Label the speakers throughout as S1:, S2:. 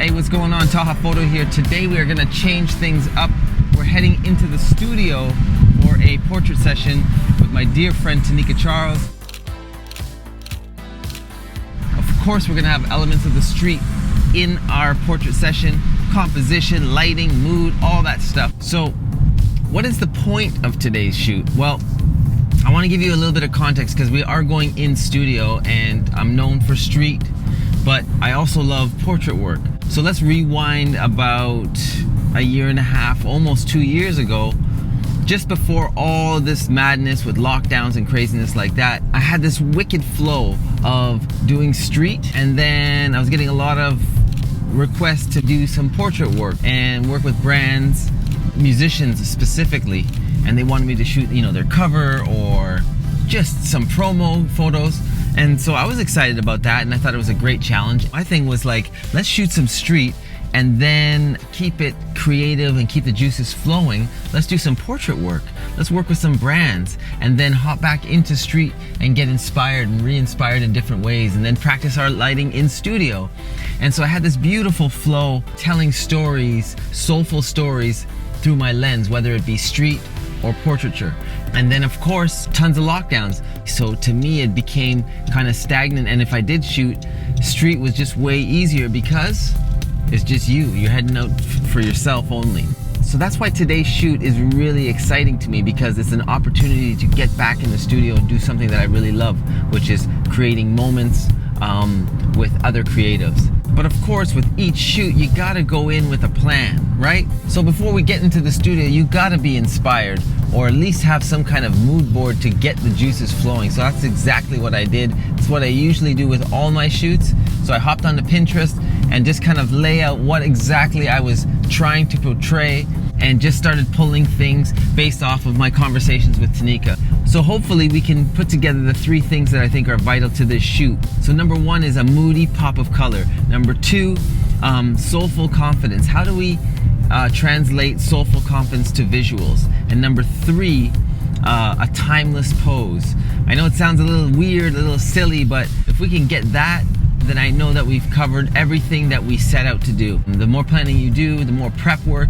S1: Hey, what's going on? Taha Photo here. Today we are going to change things up. We're heading into the studio for a portrait session with my dear friend Tanika Charles. Of course, we're going to have elements of the street in our portrait session, composition, lighting, mood, all that stuff. So what is the point of today's shoot? Well, I want to give you a little bit of context because we are going in studio and I'm known for street, but I also love portrait work. So let's rewind about a year and a half, almost 2 years ago, just before all this madness with lockdowns and craziness like that. I had this wicked flow of doing street, and then I was getting a lot of requests to do some portrait work and work with brands, musicians specifically, and they wanted me to shoot, you know, their cover or just some promo photos. And so I was excited about that, and I thought it was a great challenge. My thing was like, let's shoot some street and then keep it creative and keep the juices flowing. Let's do some portrait work. Let's work with some brands and then hop back into street and get inspired and re-inspired in different ways, and then practice our lighting in studio. And so I had this beautiful flow, telling stories, soulful stories through my lens, whether it be street or portraiture. And then of course, tons of lockdowns. So to me, it became kind of stagnant. And if I did shoot, street was just way easier because it's just you're heading out for yourself only. So that's why today's shoot is really exciting to me, because it's an opportunity to get back in the studio and do something that I really love, which is creating moments with other creatives. But of course, with each shoot, you gotta go in with a plan, right? So before we get into the studio, you gotta be inspired, or at least have some kind of mood board to get the juices flowing. So that's exactly what I did. It's what I usually do with all my shoots. So I hopped onto Pinterest and just kind of lay out what exactly I was trying to portray, and just started pulling things based off of my conversations with Tanika. So hopefully we can put together the 3 things that I think are vital to this shoot. So number 1 is a moody pop of color. Number 2, soulful confidence. How do we translate soulful confidence to visuals? And number 3, a timeless pose. I know it sounds a little weird, a little silly, but if we can get that, then I know that we've covered everything that we set out to do. The more planning you do, the more prep work,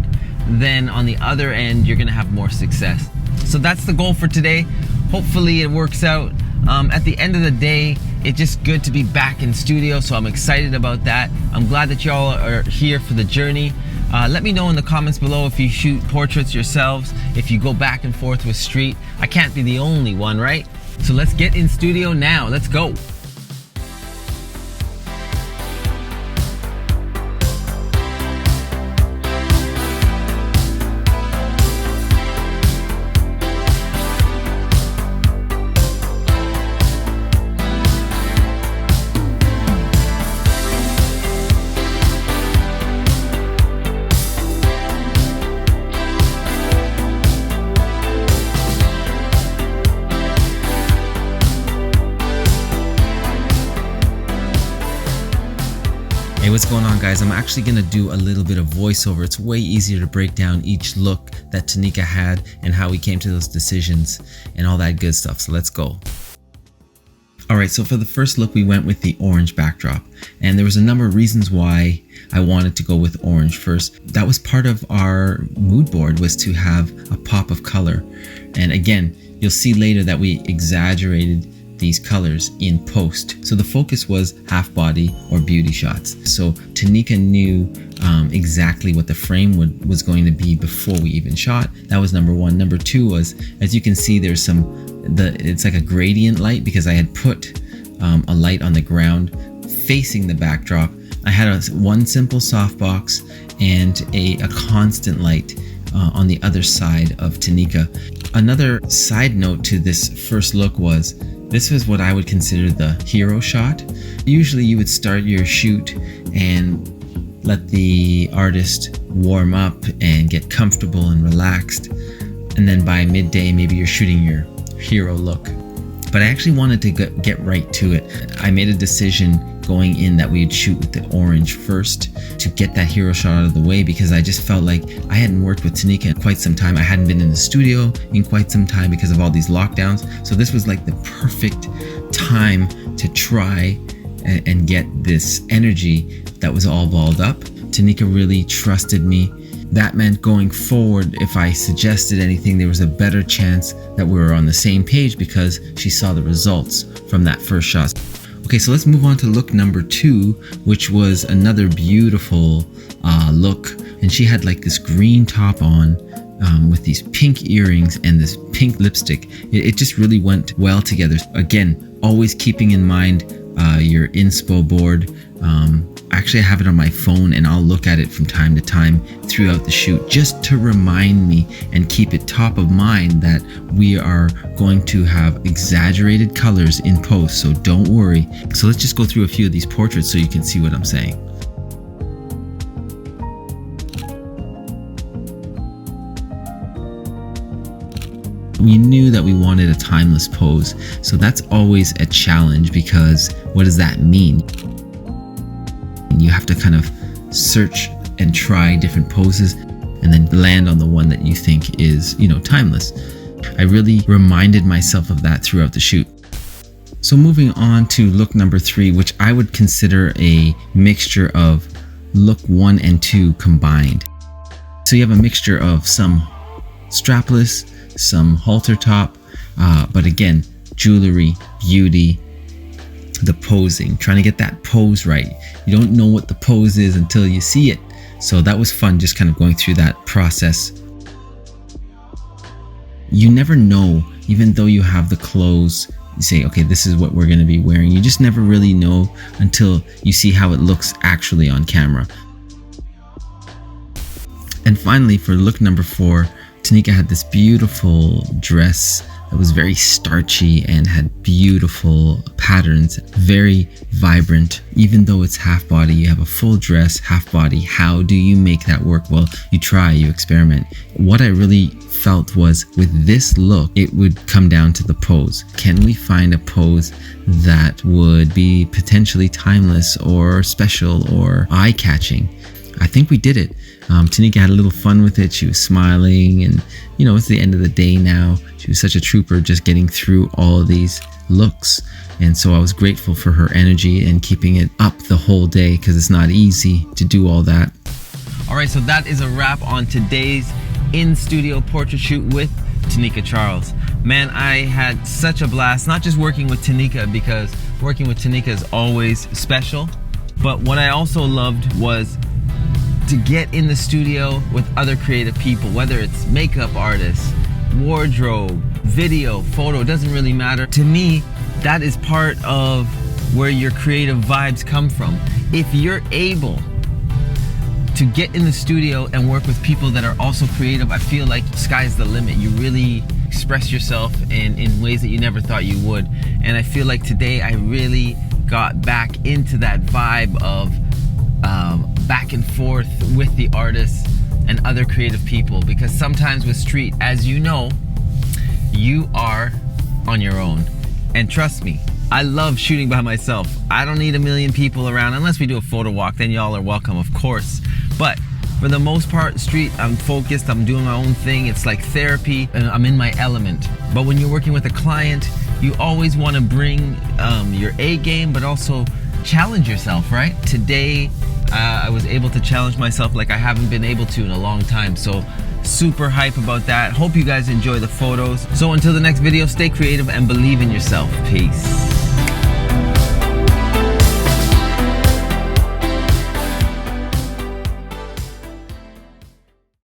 S1: then on the other end, you're gonna have more success. So that's the goal for today. Hopefully it works out. At the end of the day, it's just good to be back in studio, so I'm excited about that. I'm glad that y'all are here for the journey. Let me know in the comments below if you shoot portraits yourselves, if you go back and forth with street. I can't be the only one, right? So let's get in studio now. Let's go.
S2: Hey, what's going on, guys? I'm actually gonna do a little bit of voiceover. It's way easier to break down each look that Tanika had and how we came to those decisions and all that good stuff. So let's go. Alright, so for the first look, we went with the orange backdrop, and there was a number of reasons why I wanted to go with orange first. That was part of our mood board, was to have a pop of color. And again, you'll see later that we exaggerated these colors in post. So the focus was half body or beauty shots. So Tanika knew exactly what the frame was going to be before we even shot. That was number 1. Number 2 was, as you can see, there's it's like a gradient light, because I had put a light on the ground facing the backdrop. I had one simple softbox and a constant light on the other side of Tanika. Another side note to this first look was, this was what I would consider the hero shot. Usually you would start your shoot and let the artist warm up and get comfortable and relaxed. And then by midday, maybe you're shooting your hero look. But I actually wanted to get right to it. I made a decision going in that we'd shoot with the orange first to get that hero shot out of the way, because I just felt like I hadn't worked with Tanika in quite some time. I hadn't been in the studio in quite some time because of all these lockdowns. So this was like the perfect time to try and get this energy that was all balled up. Tanika really trusted me. That meant going forward, if I suggested anything, there was a better chance that we were on the same page because she saw the results from that first shot. Okay, so let's move on to look number 2, which was another beautiful look. And she had like this green top on with these pink earrings and this pink lipstick. It just really went well together. Again, always keeping in mind your inspo board. Actually, I have it on my phone and I'll look at it from time to time throughout the shoot just to remind me and keep it top of mind that we are going to have exaggerated colors in post, so don't worry. So let's just go through a few of these portraits so you can see what I'm saying. We knew that we wanted a timeless pose, so that's always a challenge because what does that mean? You have to kind of search and try different poses and then land on the one that you think is, timeless. I really reminded myself of that throughout the shoot. So moving on to look number 3, which I would consider a mixture of look 1 and 2 combined. So you have a mixture of some strapless, some halter top, but again, jewelry, beauty, the posing, trying to get that pose right. You don't know what the pose is until you see it. So that was fun, just kind of going through that process. You never know, even though you have the clothes, you say, okay, this is what we're going to be wearing. You just never really know until you see how it looks actually on camera. And finally, for look number 4, Tanika had this beautiful dress that was very starchy and had beautiful patterns, very vibrant. Even though it's half body, you have a full dress, half body. How do you make that work? Well, you try, you experiment. What I really felt was with this look, it would come down to the pose. Can we find a pose that would be potentially timeless or special or eye-catching? I think we did it. Tanika had a little fun with it. She was smiling and, it's the end of the day now. She was such a trooper just getting through all of these looks. And so I was grateful for her energy and keeping it up the whole day because it's not easy to do all that.
S1: All right, so that is a wrap on today's in-studio portrait shoot with Tanika Charles. Man, I had such a blast, not just working with Tanika, because working with Tanika is always special, but what I also loved was to get in the studio with other creative people, whether it's makeup artists, wardrobe, video, photo, it doesn't really matter. To me, that is part of where your creative vibes come from. If you're able to get in the studio and work with people that are also creative, I feel like sky's the limit. You really express yourself in ways that you never thought you would. And I feel like today I really got back into that vibe of back and forth with the artists and other creative people, because sometimes with street, as you know, you are on your own. And trust me, I love shooting by myself. I don't need a million people around unless we do a photo walk, then y'all are welcome, of course. But for the most part, street, I'm focused, I'm doing my own thing. It's like therapy and I'm in my element. But when you're working with a client, you always want to bring your A game, but also challenge yourself, right? Today, I was able to challenge myself like I haven't been able to in a long time. So super hype about that. Hope you guys enjoy the photos. So until the next video, stay creative and believe in yourself. Peace.